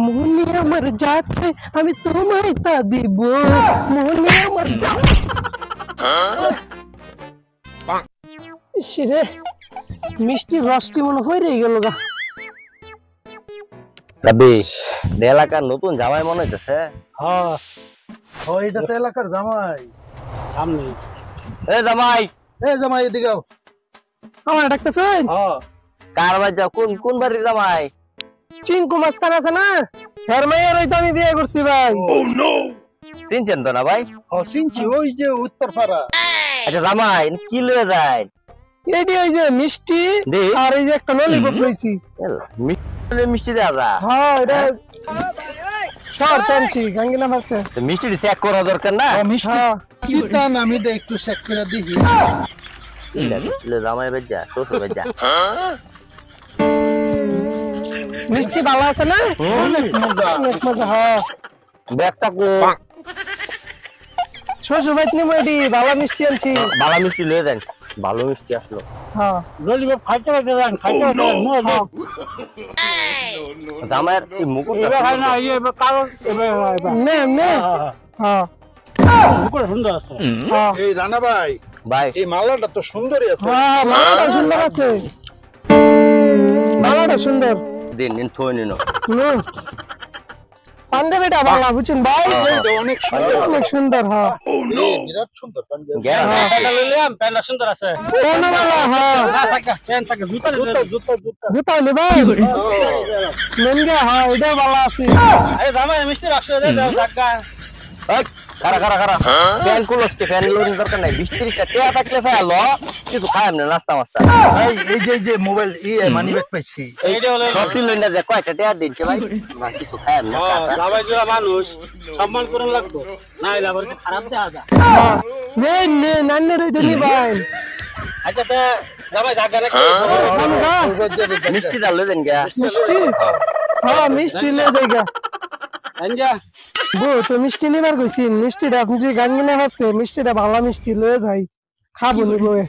মনে আমার যাচ্ছে আমি তোমায় তা দিব মনে আমার রে মিষ্টি রসটি মনে হয়ে গেল গা রাবি এলাকার নতুন জামাই মনে হইতেছে। হ্যাঁ এটা তো এলাকার জামাই সামনে। এ জামাই এদিকে আও। আমার ডাকতেছেন হ্যাঁ কার বাড়ি যাও? কোন কোন বাড়ির জামাই? চিঙ্কু মাস্তান আছে না হের মাইয়ের ওই তো আমি বিয়ে করছি ভাই। চিনছেন তো না ভাই? চিনছি ওই যে উত্তরপাড়া। আচ্ছা জামাই কি লয়ে যায়? এটি ওই যে মিষ্টি দে। আর এই যে একটা ললিপপ লইছি। মিষ্টি দেওয়া যা। হ্যাঁ এটা শর্ট টানছি গাঙ্গিনা মারতে। মিষ্টি চেক করা দরকার না? মিষ্টি হ্যাঁ কিতা না আমি দে একটু চেক করে দেখি। জামাই বেজা শ্বশুর বেজা মিষ্টি ভালো আছে না? অনেক মজা। অনেক মজা। হ্যাঁ ব্যাগটা কো শ্বশুর বাড়িতে নিবো এটি ভালো মিষ্টি আনছি। ভালো মিষ্টি লয়ে দেন। ভালো মিষ্টি আসলো। হ্যাঁ ললিপপ খাইতে দেন জামাইয়ের কি মুকুট না কারণ নে নে হ্যাঁ সুন্দর আছে। হ্যাঁ এই রানা ভাই ভাই এই মালাটা তো সুন্দরই আছে। হ্যাঁ মালাটা সুন্দর আছে মালাটা সুন্দর। দিন দিন থই নিন। নুন পাঞ্জাবিটা ভালো বুঝছেন ভাই এটা অনেক সুন্দর। অনেক সুন্দর। হ্যাঁ বিরাট সুন্দর পাঞ্জাবি। প্যান্টটা সুন্দর আছে। কোনো ভালো। হ্যাঁ জুতা জুতা হইলে ভাই লেনগা। হ্যাঁ এটাও ভালো আছে। মিষ্টি বাক্স দে জায়গা। এই খারা খারা খারা ফ্যান কুলসকে ফ্যান লোন দরকার নাই। 20-30টা টাকা থাকলে চাই ল কিছু খাই আমনে নাস্তা মাস্তা। এই যে মোবাইল মানি ব্যাগ পাইছি। এইটা হলো সব লইন না যে কয়টা টাকা দিনছে ভাই না কিছু খাই আমনে। সবাই যারা মানুষ সম্মান করুন লাগতো না হলে আবার খারাপ দেখা যায়। হ্যাঁ নে নে নান্নের ওই দিনই ভাই। আচ্ছা তে যাবাই জায়গা নাকি মিষ্টি ডাল লই দেন গা। মিষ্টি হ্যাঁ মিষ্টি লে যাইগা আনজা বউ তো মিষ্টি নিবার কইছি মিষ্টিটা আপনি যে গাঙ্গিনা ভাবতে মিষ্টিটা ভালো মিষ্টি লয়ে যাই খাবো নি বউয়ে।